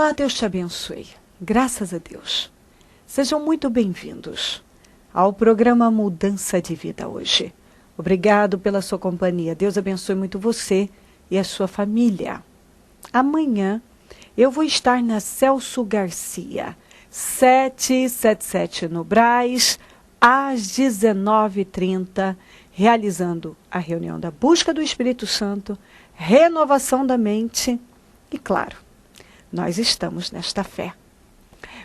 Olá, Deus te abençoe. Graças a Deus. Sejam muito bem-vindos ao programa Mudança de Vida hoje. Obrigado pela sua companhia. Deus abençoe muito você e a sua família. Amanhã eu vou estar na Celso Garcia, 777 no Brás, às 19h30, realizando a reunião da busca do Espírito Santo, renovação da mente e, claro, nós estamos nesta fé.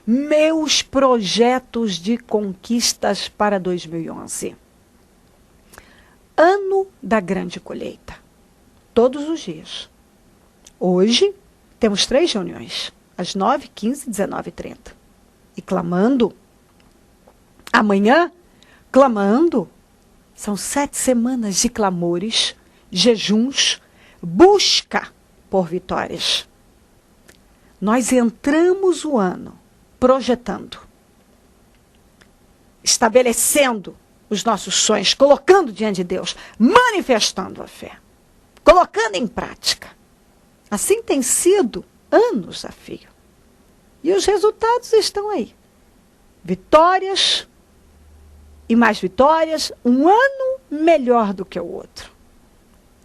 Meus projetos de conquistas para 2011. Ano da grande colheita. Todos os dias. Hoje, temos 3 reuniões. Às 9, 15, 19 e 30. E clamando. Amanhã, clamando. São 7 semanas de clamores, jejuns, busca por vitórias. Nós entramos o ano projetando, estabelecendo os nossos sonhos, colocando diante de Deus, manifestando a fé, colocando em prática. Assim tem sido anos a fio. E os resultados estão aí. Vitórias e mais vitórias, um ano melhor do que o outro.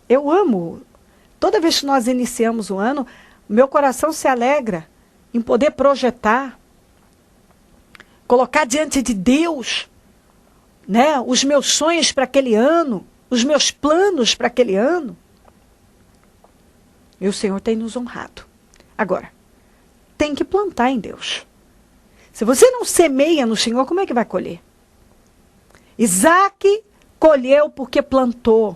Eu amo. Toda vez que nós iniciamos o ano, meu coração se alegra em poder projetar, colocar diante de Deus, né, os meus sonhos para aquele ano, os meus planos para aquele ano. E o Senhor tem nos honrado. Agora, tem que plantar em Deus. Se você não semeia no Senhor, como é que vai colher? Isaac colheu porque plantou.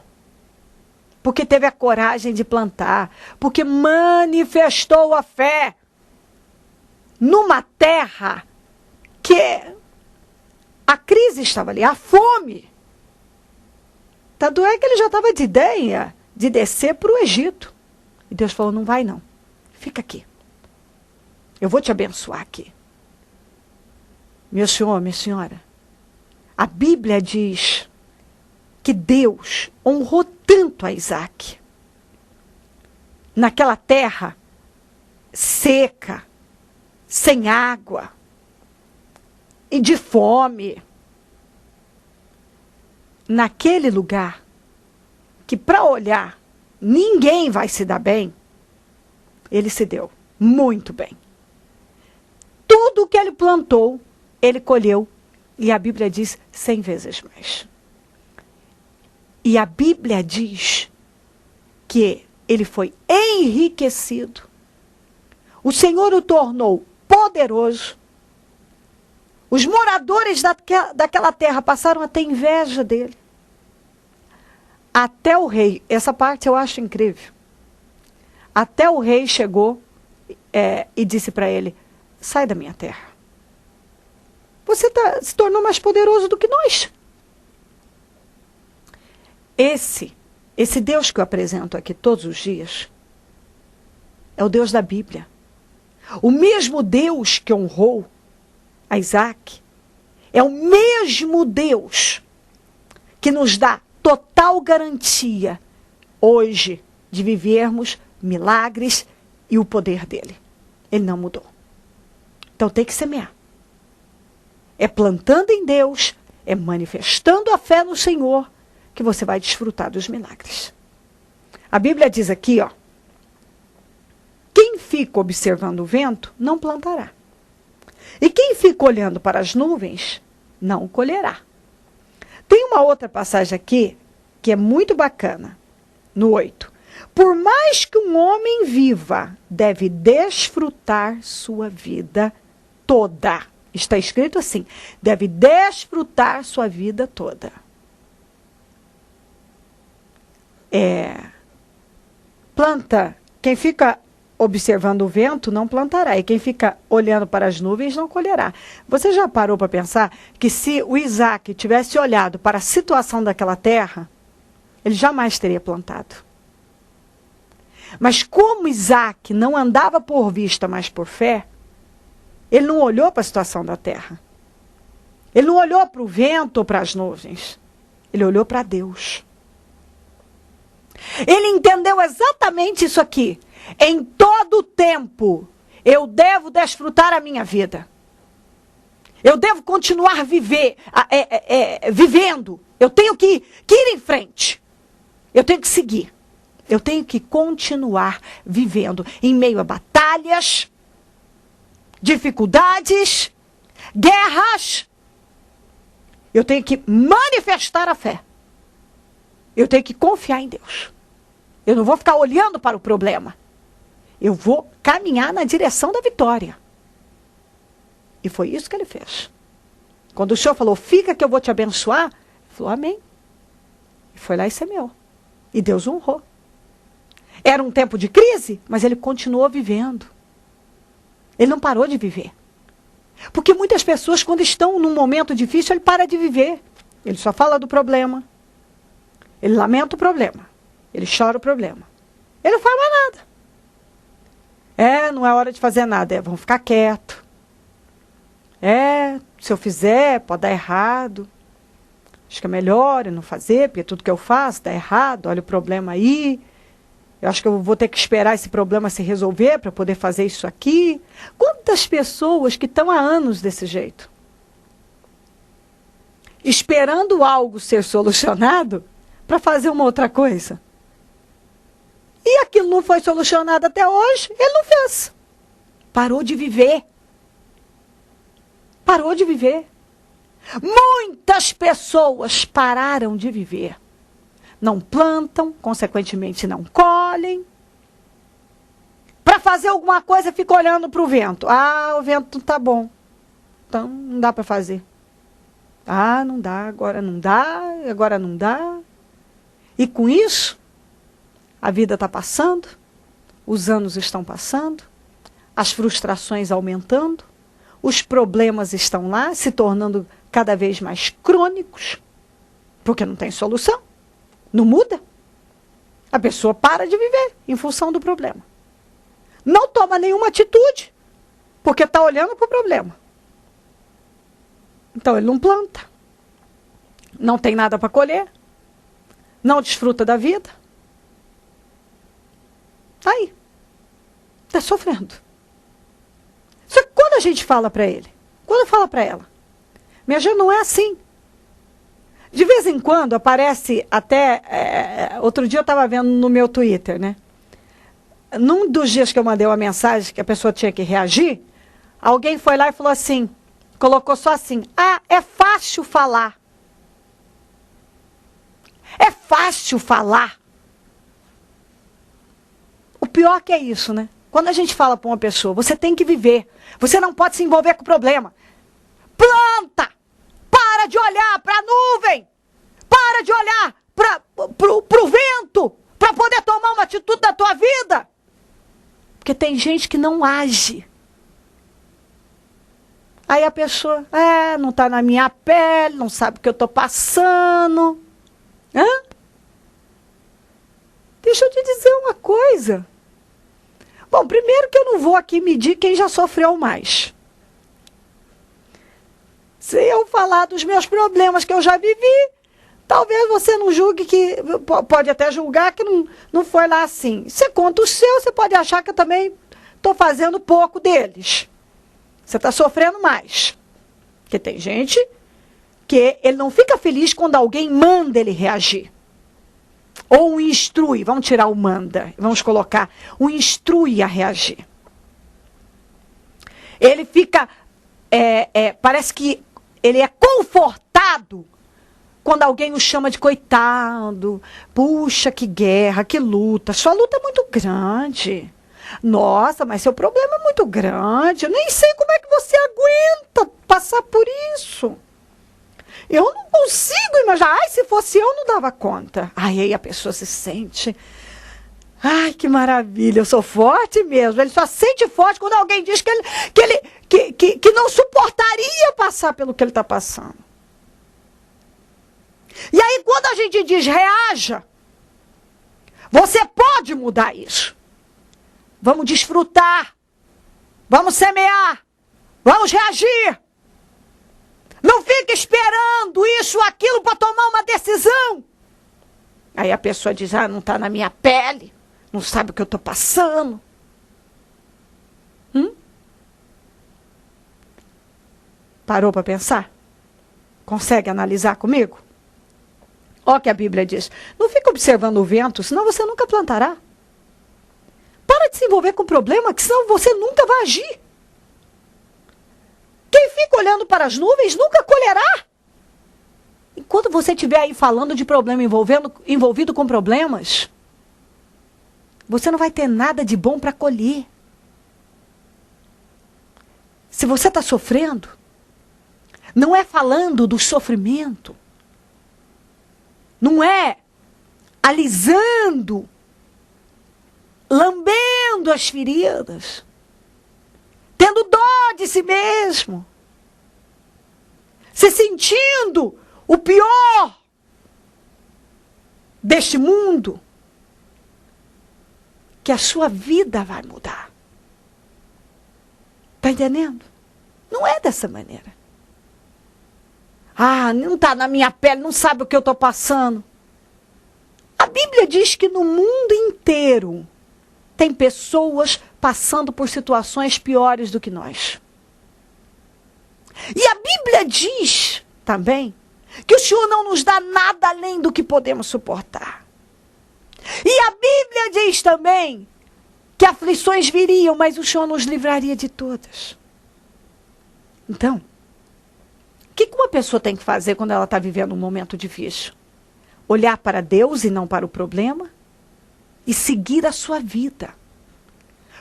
Porque teve a coragem de plantar, porque manifestou a fé numa terra que a crise estava ali, a fome. Tanto é que ele já estava de ideia de descer para o Egito. E Deus falou, não vai não, fica aqui. Eu vou te abençoar aqui. Meu senhor, minha senhora, a Bíblia diz que Deus honrou tanto a Isaac, naquela terra seca, sem água e de fome, naquele lugar que para olhar ninguém vai se dar bem, ele se deu muito bem. Tudo que ele plantou, ele colheu, e a Bíblia diz 100 vezes mais. E a Bíblia diz que ele foi enriquecido. O Senhor o tornou poderoso. Os moradores daquela terra passaram a ter inveja dele. Até o rei, essa parte eu acho incrível. Até o rei chegou e disse para ele, sai da minha terra. Você se tornou mais poderoso do que nós. Esse Deus que eu apresento aqui todos os dias, é o Deus da Bíblia. O mesmo Deus que honrou a Isaac, é o mesmo Deus que nos dá total garantia hoje de vivermos milagres e o poder dele. Ele não mudou. Então tem que semear. É plantando em Deus, é manifestando a fé no Senhor, que você vai desfrutar dos milagres. A Bíblia diz aqui, ó, quem fica observando o vento, não plantará. E quem fica olhando para as nuvens, não colherá. Tem uma outra passagem aqui, que é muito bacana, no 8. Por mais que um homem viva, deve desfrutar sua vida toda. Está escrito assim, deve desfrutar sua vida toda. Planta, quem fica observando o vento não plantará, e quem fica olhando para as nuvens não colherá. Você já parou para pensar que se o Isaac tivesse olhado para a situação daquela terra, ele jamais teria plantado. Mas como Isaac não andava por vista, mas por fé, ele não olhou para a situação da terra. Ele não olhou para o vento ou para as nuvens. Ele olhou para Deus. Ele entendeu exatamente isso aqui. Em todo o tempo, Eu devo desfrutar a minha vida. Eu devo continuar vivendo. Eu tenho que ir em frente. Eu tenho que seguir. Eu tenho que continuar vivendo em meio a batalhas, dificuldades, guerras. Eu tenho que manifestar a fé. Eu tenho que confiar em Deus. Eu não vou ficar olhando para o problema. Eu vou caminhar na direção da vitória. E foi isso que ele fez. Quando o Senhor falou, fica que eu vou te abençoar, ele falou, amém. E foi lá e semeou. E Deus honrou. Era um tempo de crise, mas ele continuou vivendo. Ele não parou de viver. Porque muitas pessoas, quando estão num momento difícil, ele para de viver. Ele só fala do problema. Ele lamenta o problema. Ele chora o problema. Ele não faz mais nada. Não é hora de fazer nada. Vamos ficar quieto. Se eu fizer, pode dar errado. Acho que é melhor eu não fazer, porque tudo que eu faço dá errado. Olha o problema aí. Eu acho que eu vou ter que esperar esse problema se resolver para poder fazer isso aqui. Quantas pessoas que estão há anos desse jeito? Esperando algo ser solucionado para fazer uma outra coisa. E aquilo não foi solucionado até hoje, ele não fez. Parou de viver. Parou de viver. Muitas pessoas pararam de viver. Não plantam, consequentemente não colhem. Para fazer alguma coisa, fica olhando para o vento. O vento tá bom. Então, não dá para fazer. Não dá, agora não dá, agora não dá. E com isso, a vida está passando, os anos estão passando, as frustrações aumentando, os problemas estão lá, se tornando cada vez mais crônicos, porque não tem solução. Não muda. A pessoa para de viver em função do problema. Não toma nenhuma atitude, porque está olhando para o problema. Então ele não planta. Não tem nada para colher. Não desfruta da vida. Está aí. Está sofrendo. Só que quando a gente fala para ele, quando fala para ela, minha gente, não é assim. De vez em quando aparece até... outro dia eu estava vendo no meu Twitter, né? Num dos dias que eu mandei uma mensagem que a pessoa tinha que reagir, alguém foi lá e falou assim, colocou só assim, é fácil falar. É fácil falar. O pior que é isso, né? Quando a gente fala para uma pessoa, você tem que viver. Você não pode se envolver com o problema. Planta! Para de olhar para a nuvem! Para de olhar para o vento! Para poder tomar uma atitude da tua vida! Porque tem gente que não age. Aí a pessoa, não está na minha pele, não sabe o que eu estou passando. Deixa eu te dizer uma coisa. Bom, primeiro que eu não vou aqui medir quem já sofreu mais. Se eu falar dos meus problemas que eu já vivi, talvez você não julgue que... Pode até julgar que não foi lá assim. Você conta o seu, você pode achar que eu também estou fazendo pouco deles. Você está sofrendo mais. Porque tem gente que ele não fica feliz quando alguém manda ele reagir. Ou o instrui, vamos tirar o manda, vamos colocar o instrui a reagir. Ele fica, parece que ele é confortado quando alguém o chama de coitado. Puxa, que guerra, que luta, sua luta é muito grande. Nossa, mas seu problema é muito grande, eu nem sei como é que você aguenta passar por isso. Eu não consigo imaginar. Se fosse eu, não dava conta. Aí a pessoa se sente... que maravilha, eu sou forte mesmo. Ele só sente forte quando alguém diz que não suportaria passar pelo que ele está passando. E aí, quando a gente diz reaja, você pode mudar isso. Vamos desfrutar. Vamos semear. Vamos reagir. Não fica esperando isso ou aquilo para tomar uma decisão. Aí a pessoa diz, não está na minha pele, não sabe o que eu estou passando. Parou para pensar? Consegue analisar comigo? Olha o que a Bíblia diz. Não fica observando o vento, senão você nunca plantará. Para de se envolver com o problema, que senão você nunca vai agir. Quem fica olhando para as nuvens nunca colherá. Enquanto você estiver aí falando de problema envolvido com problemas, você não vai ter nada de bom para colher. Se você está sofrendo, não é falando do sofrimento, não é alisando, lambendo as feridas, tendo dó de si mesmo, se sentindo o pior deste mundo, que a sua vida vai mudar. Está entendendo? Não é dessa maneira. Ah, não está na minha pele, não sabe o que eu estou passando. A Bíblia diz que no mundo inteiro tem pessoas passando por situações piores do que nós. E a Bíblia diz também que o Senhor não nos dá nada além do que podemos suportar. E a Bíblia diz também que aflições viriam, mas o Senhor nos livraria de todas. Então, o que uma pessoa tem que fazer quando ela está vivendo um momento difícil? Olhar para Deus e não para o problema e seguir a sua vida.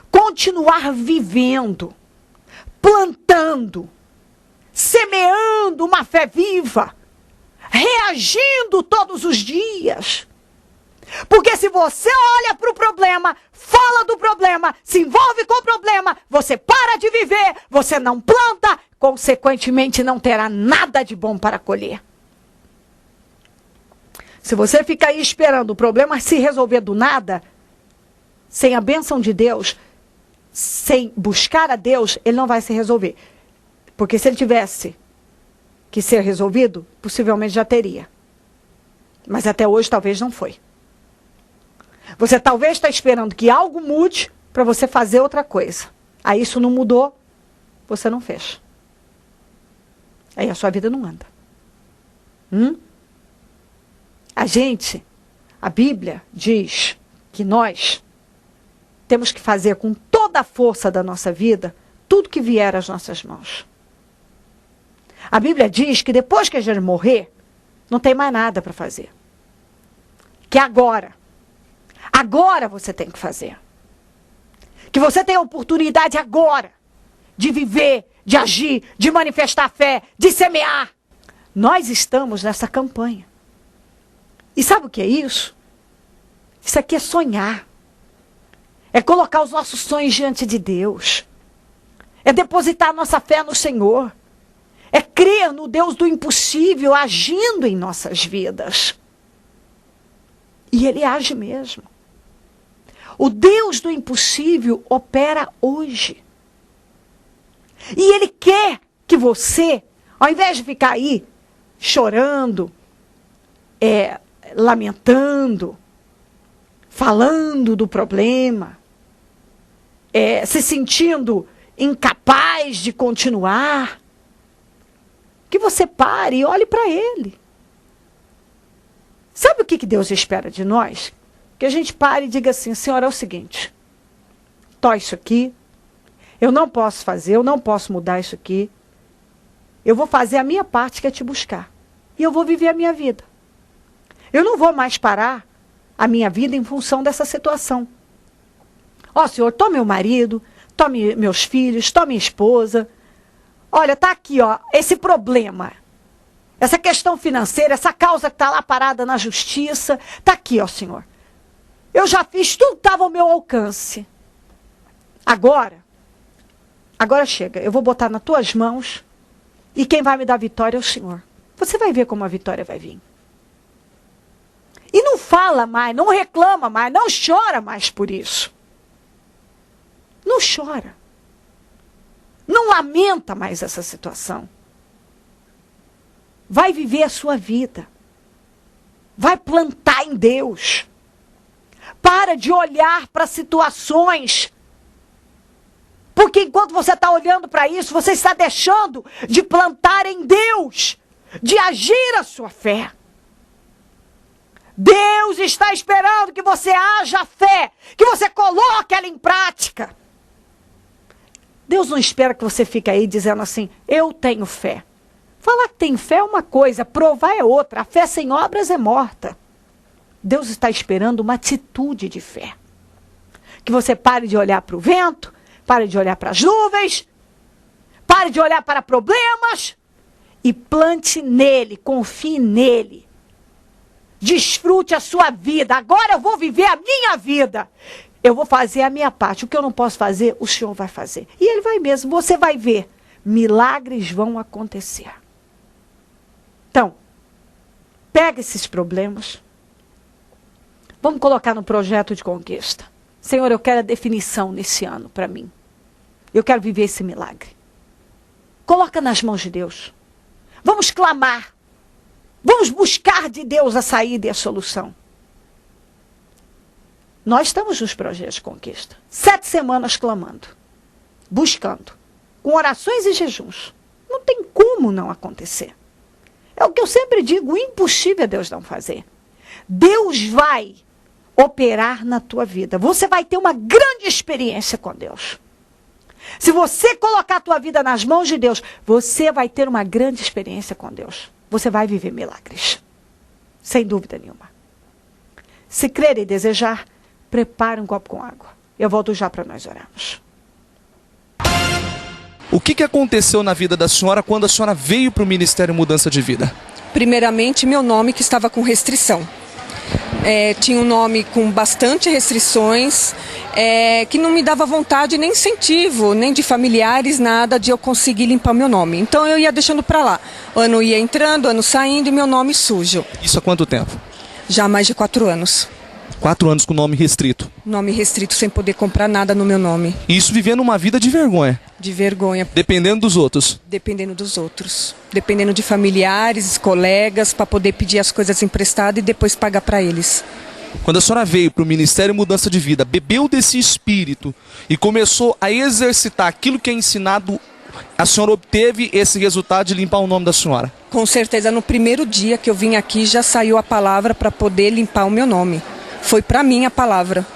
Continuar vivendo, plantando, semeando uma fé viva, reagindo todos os dias. Porque se você olha para o problema, fala do problema, se envolve com o problema, você para de viver, você não planta, consequentemente não terá nada de bom para colher. Se você fica aí esperando o problema se resolver do nada, sem a bênção de Deus, sem buscar a Deus, ele não vai se resolver. Porque se ele tivesse que ser resolvido, possivelmente já teria. Mas até hoje talvez não foi. Você talvez está esperando que algo mude para você fazer outra coisa. Aí isso não mudou, você não fez. Aí a sua vida não anda. A Bíblia diz que nós temos que fazer com toda a força da nossa vida tudo que vier às nossas mãos. A Bíblia diz que depois que a gente morrer, não tem mais nada para fazer. Que agora você tem que fazer. Que você tem a oportunidade agora de viver, de agir, de manifestar fé, de semear. Nós estamos nessa campanha. E sabe o que é isso? Isso aqui é sonhar. É colocar os nossos sonhos diante de Deus. É depositar nossa fé no Senhor. É crer no Deus do impossível agindo em nossas vidas. E Ele age mesmo. O Deus do impossível opera hoje. E Ele quer que você, ao invés de ficar aí chorando, lamentando, falando do problema, se sentindo incapaz de continuar, que você pare e olhe para Ele. Sabe o que Deus espera de nós? Que a gente pare e diga assim: Senhor, é o seguinte, isso aqui, eu não posso fazer, eu não posso mudar isso aqui, eu vou fazer a minha parte, que é te buscar, e eu vou viver a minha vida. Eu não vou mais parar a minha vida em função dessa situação. Senhor, tome meu marido, tome meus filhos, tome minha esposa. Olha, está aqui, esse problema, essa questão financeira, essa causa que está lá parada na justiça, está aqui, Senhor. Eu já fiz tudo que estava ao meu alcance. Agora chega, eu vou botar nas tuas mãos e quem vai me dar vitória é o Senhor. Você vai ver como a vitória vai vir. E não fala mais, não reclama mais, não chora mais por isso. Não chora. Não lamenta mais essa situação. Vai viver a sua vida. Vai plantar em Deus. Para de olhar para situações Porque enquanto você está olhando para isso, você está deixando de plantar em Deus, de agir a sua fé. Deus está esperando que você haja fé, que você coloque ela em prática. Deus não espera que você fique aí dizendo assim, eu tenho fé. Falar que tem fé é uma coisa, provar é outra. A fé sem obras é morta. Deus está esperando uma atitude de fé. Que você pare de olhar para o vento, pare de olhar para as nuvens, pare de olhar para problemas e plante nele, confie nele. Desfrute a sua vida. Agora eu vou viver a minha vida. Eu vou fazer a minha parte. O que eu não posso fazer, o Senhor vai fazer. E Ele vai mesmo. Você vai ver. Milagres vão acontecer. Então, pega esses problemas. Vamos colocar no projeto de conquista. Senhor, eu quero a definição nesse ano para mim. Eu quero viver esse milagre. Coloca nas mãos de Deus. Vamos clamar. Vamos buscar de Deus a saída e a solução. Nós estamos nos projetos de conquista. 7 semanas clamando. Buscando. Com orações e jejuns. Não tem como não acontecer. É o que eu sempre digo, o impossível é Deus não fazer. Deus vai operar na tua vida. Você vai ter uma grande experiência com Deus. Se você colocar a tua vida nas mãos de Deus, você vai ter uma grande experiência com Deus. Você vai viver milagres. Sem dúvida nenhuma. Se crer e desejar, prepare um copo com água. Eu volto já para nós orarmos. O que aconteceu na vida da senhora quando a senhora veio para o Ministério Mudança de Vida? Primeiramente, meu nome que estava com restrição. Tinha um nome com bastante restrições, que não me dava vontade nem incentivo, nem de familiares, nada de eu conseguir limpar meu nome. Então eu ia deixando para lá. O ano ia entrando, o ano saindo e meu nome sujo. Isso há quanto tempo? Já há mais de 4 anos. 4 anos com nome restrito. Nome restrito sem poder comprar nada no meu nome. Isso vivendo uma vida de vergonha. De vergonha. Dependendo dos outros. Dependendo dos outros. Dependendo de familiares, colegas, para poder pedir as coisas emprestadas e depois pagar para eles. Quando a senhora veio para o Ministério Mudança de Vida, bebeu desse espírito e começou a exercitar aquilo que é ensinado, a senhora obteve esse resultado de limpar o nome da senhora? Com certeza, no primeiro dia que eu vim aqui já saiu a palavra para poder limpar o meu nome. Foi para mim a palavra.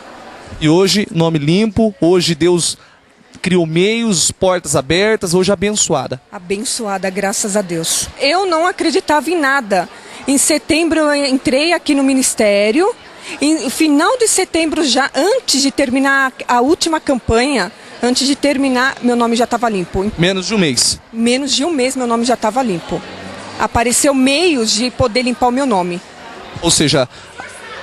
E hoje, nome limpo, hoje Deus criou meios, portas abertas, hoje abençoada. Abençoada, graças a Deus. Eu não acreditava em nada. Em setembro eu entrei aqui no ministério. Em final de setembro, já antes de terminar a última campanha, antes de terminar, meu nome já estava limpo. Menos de um mês? Menos de um mês meu nome já estava limpo. Apareceu meios de poder limpar o meu nome. Ou seja,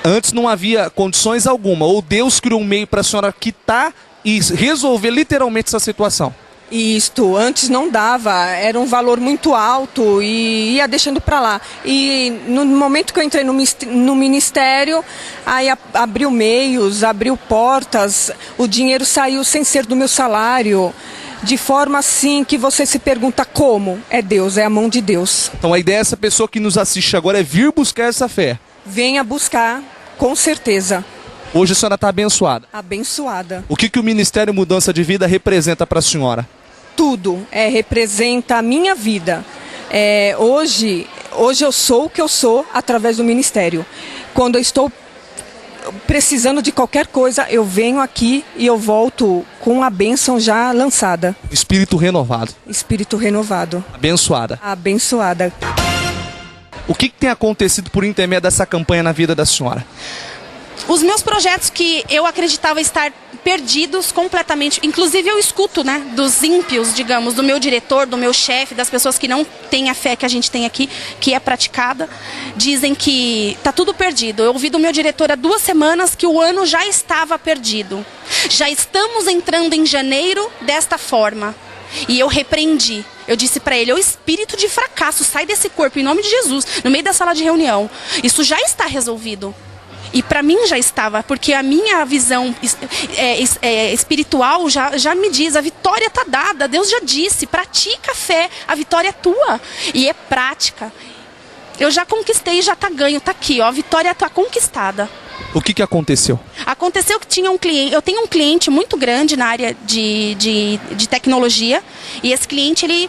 antes não havia condições alguma, ou Deus criou um meio para a senhora quitar e resolver literalmente essa situação? Isto, antes não dava, era um valor muito alto e ia deixando para lá. E no momento que eu entrei no ministério, aí abriu meios, abriu portas, o dinheiro saiu sem ser do meu salário, de forma assim que você se pergunta como? É Deus, é a mão de Deus. Então a ideia dessa pessoa que nos assiste agora é vir buscar essa fé. Venha buscar, com certeza. Hoje a senhora está abençoada. Abençoada. O que o Ministério Mudança de Vida representa para a senhora? Tudo, representa a minha vida. Hoje eu sou o que eu sou através do ministério. Quando eu estou precisando de qualquer coisa, eu venho aqui e eu volto com a bênção já lançada. Espírito renovado. Espírito renovado. Abençoada. Abençoada. O que tem acontecido por intermédio dessa campanha na vida da senhora? Os meus projetos que eu acreditava estar perdidos completamente, inclusive eu escuto, né, dos ímpios, digamos, do meu diretor, do meu chefe, das pessoas que não têm a fé que a gente tem aqui, que é praticada, dizem que tá tudo perdido. Eu ouvi do meu diretor há 2 semanas que o ano já estava perdido. Já estamos entrando em janeiro desta forma. E eu repreendi. Eu disse para ele, o espírito de fracasso, sai desse corpo em nome de Jesus, no meio da sala de reunião. Isso já está resolvido. E para mim já estava, porque a minha visão espiritual já me diz, a vitória está dada, Deus já disse, pratica a fé, a vitória é tua. E é prática. Eu já conquistei, já está ganho, está aqui, ó, a vitória está conquistada. O que aconteceu? Aconteceu Aconteceu que tinha um cliente, eu tenho um cliente muito grande na área de tecnologia, e esse cliente ele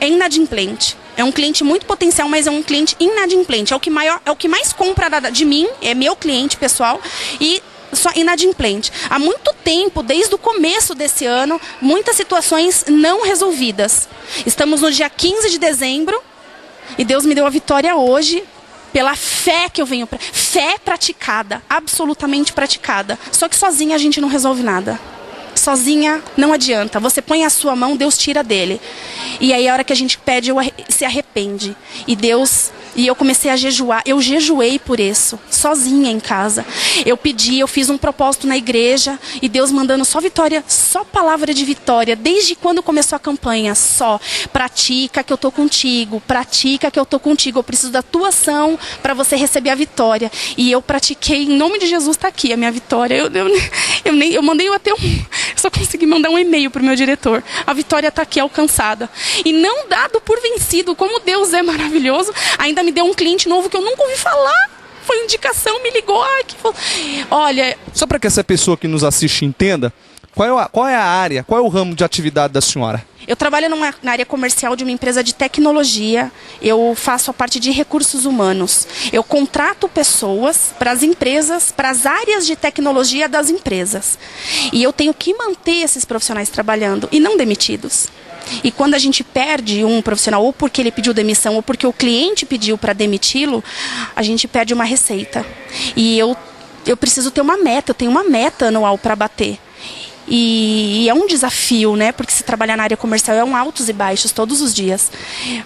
é inadimplente. É um cliente muito potencial, mas é um cliente inadimplente. É o que mais compra de mim, é meu cliente pessoal, e só inadimplente. Há muito tempo, desde o começo desse ano, muitas situações não resolvidas. Estamos no dia 15 de dezembro e Deus me deu a vitória hoje pela fé que eu venho. Fé praticada, absolutamente praticada. Só que sozinha a gente não resolve nada. Sozinha não adianta. Você põe a sua mão, Deus tira dele. E aí a hora que a gente pede, se arrepende. E eu comecei a jejuar. Eu jejuei por isso, sozinha em casa. Eu fiz um propósito na igreja, e Deus mandando só vitória, só palavra de vitória, desde quando começou a campanha, só. Pratica que eu tô contigo, pratica que eu tô contigo. Eu preciso da tua ação para você receber a vitória. E eu pratiquei, em nome de Jesus, tá aqui a minha vitória. Eu mandei até eu só consegui mandar um e-mail pro meu diretor. A vitória tá aqui alcançada. E não dado por vencido, como Deus é maravilhoso, ainda me deu um cliente novo que eu nunca ouvi falar. Foi indicação, me ligou. Olha... Só para que essa pessoa que nos assiste entenda, qual é a área, qual é o ramo de atividade da senhora? Eu trabalho na área comercial de uma empresa de tecnologia. Eu faço a parte de recursos humanos. Eu contrato pessoas para as empresas, para as áreas de tecnologia das empresas. E eu tenho que manter esses profissionais trabalhando e não demitidos. E quando a gente perde um profissional, ou porque ele pediu demissão, ou porque o cliente pediu para demiti-lo, a gente perde uma receita. E eu preciso ter uma meta, eu tenho uma meta anual para bater. E é um desafio, né? Porque se trabalhar na área comercial é um altos e baixos todos os dias.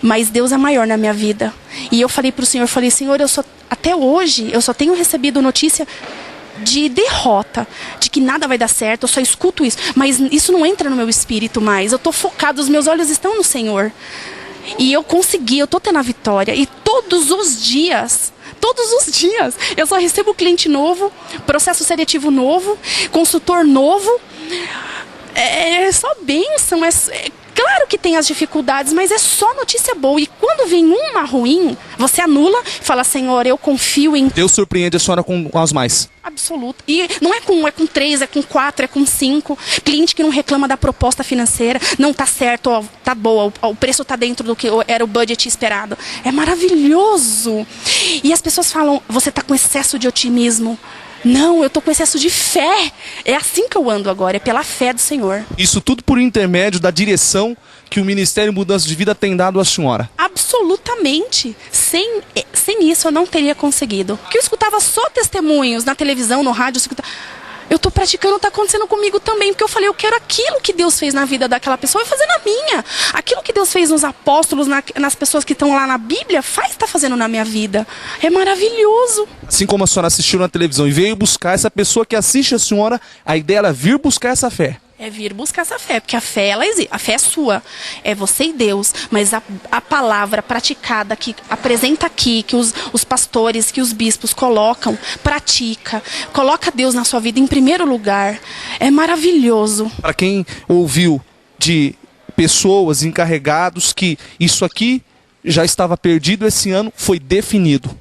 Mas Deus é maior na minha vida. E eu falei para o Senhor, Senhor, até hoje eu só tenho recebido notícia de derrota, de que nada vai dar certo, eu só escuto isso. Mas isso não entra no meu espírito mais. Eu estou focado, os meus olhos estão no Senhor. E eu consegui, eu estou tendo a vitória. E todos os dias, eu só recebo cliente novo, processo seletivo novo, consultor novo. É só bênção, claro que tem as dificuldades, mas é só notícia boa. E quando vem uma ruim, você anula e fala, Senhor, eu confio em... Deus surpreende a senhora com as mais. Absoluto. E não é com 1, é com 3, é com 4, é com 5. Cliente que não reclama da proposta financeira, não tá certo, ó, tá boa, o preço tá dentro do que era o budget esperado. É maravilhoso. E as pessoas falam, você tá com excesso de otimismo. Não, eu tô com excesso de fé. É assim que eu ando agora, é pela fé do Senhor. Isso tudo por intermédio da direção que o Ministério Mudança de Vida tem dado à senhora? Absolutamente. Sem isso eu não teria conseguido. Porque eu escutava só testemunhos na televisão, no rádio. Eu tô praticando, tá acontecendo comigo também. Porque eu falei, eu quero aquilo que Deus fez na vida daquela pessoa, vai fazer na minha. Aquilo que Deus fez nos apóstolos, nas pessoas que estão lá na Bíblia, tá fazendo na minha vida. É maravilhoso. Assim como a senhora assistiu na televisão e veio buscar essa pessoa que assiste a senhora, a ideia era vir buscar essa fé. É vir buscar essa fé, porque a fé, ela existe. A fé é sua, é você e Deus. Mas a palavra praticada, que apresenta aqui, que os pastores, que os bispos colocam, pratica, coloca Deus na sua vida em primeiro lugar. É maravilhoso. Para quem ouviu de pessoas, encarregados, que isso aqui já estava perdido, esse ano foi definido.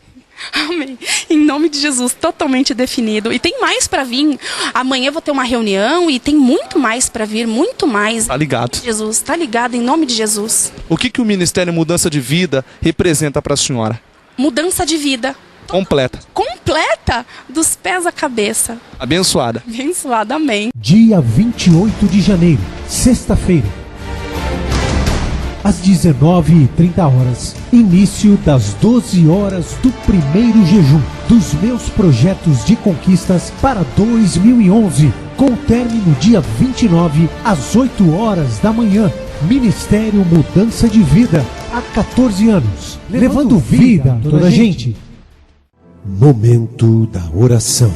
Amém. Em nome de Jesus, totalmente definido. E tem mais para vir. Amanhã eu vou ter uma reunião e tem muito mais para vir, muito mais. Tá ligado. Jesus, tá ligado em nome de Jesus. O que o Ministério Mudança de Vida representa para a senhora? Mudança de vida. Completa. Completa, dos pés à cabeça. Abençoada. Abençoada, amém. Dia 28 de janeiro, sexta-feira. Às 19h30, início das 12 horas do primeiro jejum dos meus projetos de conquistas para 2011, com término dia 29, às 8 horas da manhã. Ministério Mudança de Vida, há 14 anos, levando vida a toda a gente. Momento da oração.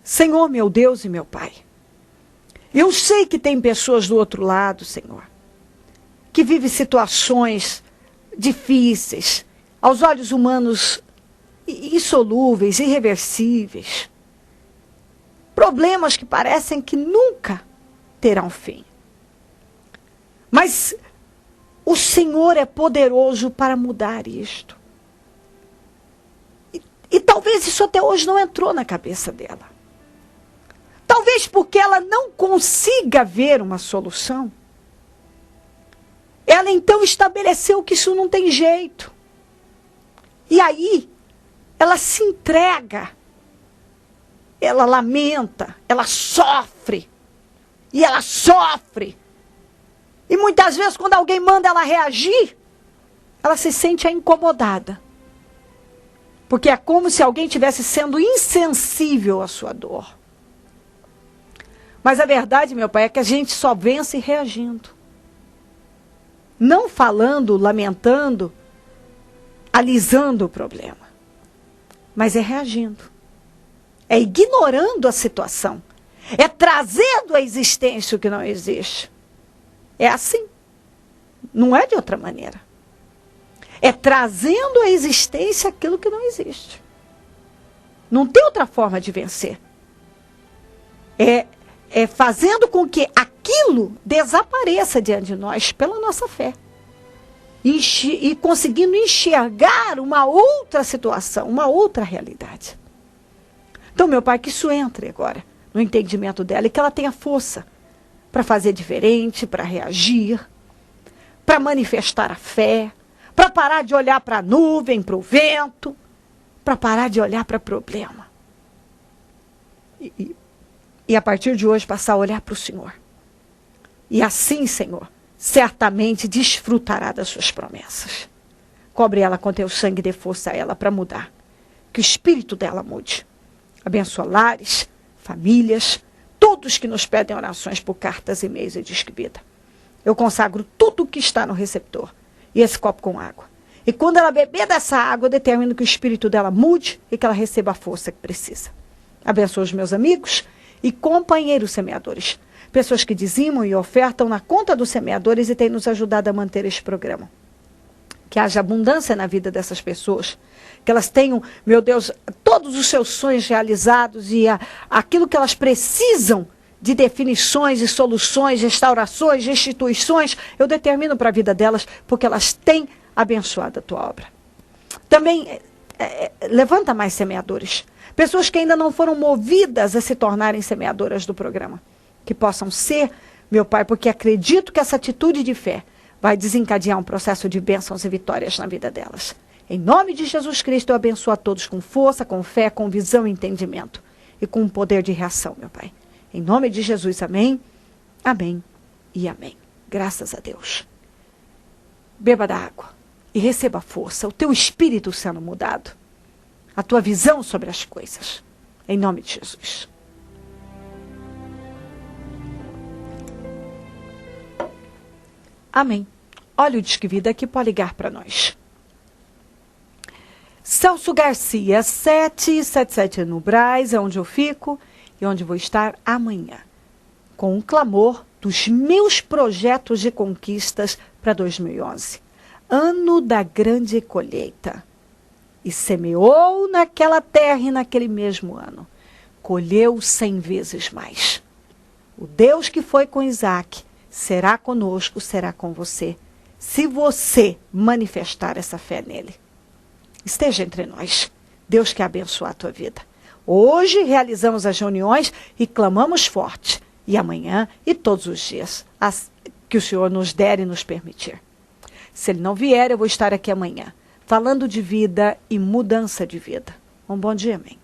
Senhor, meu Deus e meu Pai, eu sei que tem pessoas do outro lado, Senhor, que vive situações difíceis, aos olhos humanos insolúveis, irreversíveis. Problemas que parecem que nunca terão fim. Mas o Senhor é poderoso para mudar isto. E talvez isso até hoje não entrou na cabeça dela. Talvez porque ela não consiga ver uma solução. Ela então estabeleceu que isso não tem jeito. E aí, ela se entrega. Ela lamenta, ela sofre. E ela sofre. E muitas vezes, quando alguém manda ela reagir, ela se sente incomodada. Porque é como se alguém estivesse sendo insensível à sua dor. Mas a verdade, meu pai, é que a gente só vence reagindo. Não falando, lamentando, alisando o problema. Mas é reagindo. É ignorando a situação. É trazendo à existência o que não existe. É assim. Não é de outra maneira. É trazendo à existência aquilo que não existe. Não tem outra forma de vencer. É fazendo com que aquilo desapareça diante de nós pela nossa fé. E conseguindo enxergar uma outra situação, uma outra realidade. Então, meu pai, que isso entre agora no entendimento dela e que ela tenha força para fazer diferente, para reagir, para manifestar a fé, para parar de olhar para a nuvem, para o vento, para parar de olhar para o problema. E a partir de hoje passar a olhar para o Senhor. E assim, Senhor, certamente desfrutará das suas promessas. Cobre ela com teu sangue e dê força a ela para mudar. Que o espírito dela mude. Abençoa lares, famílias, todos que nos pedem orações por cartas, e-mails e disque vida. Eu consagro tudo o que está no receptor e esse copo com água. E quando ela beber dessa água, eu determino que o espírito dela mude e que ela receba a força que precisa. Abençoa os meus amigos e companheiros semeadores. Pessoas que dizimam e ofertam na conta dos semeadores e têm nos ajudado a manter este programa. Que haja abundância na vida dessas pessoas. Que elas tenham, meu Deus, todos os seus sonhos realizados e aquilo que elas precisam de definições e soluções, restaurações, restituições, eu determino para a vida delas, porque elas têm abençoado a tua obra. Também levanta mais semeadores. Pessoas que ainda não foram movidas a se tornarem semeadoras do programa. Que possam ser, meu Pai, porque acredito que essa atitude de fé vai desencadear um processo de bênçãos e vitórias na vida delas. Em nome de Jesus Cristo, eu abençoo a todos com força, com fé, com visão e entendimento. E com um poder de reação, meu Pai. Em nome de Jesus, amém, amém e amém. Graças a Deus. Beba da água e receba força, o teu espírito sendo mudado. A tua visão sobre as coisas. Em nome de Jesus. Amém. Olha o Disque Vida que pode ligar para nós. Celso Garcia, 777 no Brás, é onde eu fico e onde vou estar amanhã. Com um clamor dos meus projetos de conquistas para 2011. Ano da grande colheita. E semeou naquela terra e naquele mesmo ano. Colheu 100 vezes mais. O Deus que foi com Isaac será conosco, será com você. Se você manifestar essa fé nele. Esteja entre nós. Deus quer abençoar a tua vida. Hoje realizamos as reuniões e clamamos forte. E amanhã e todos os dias. Que o Senhor nos der e nos permitir. Se ele não vier, eu vou estar aqui amanhã. Falando de vida e mudança de vida. Um bom dia, amém.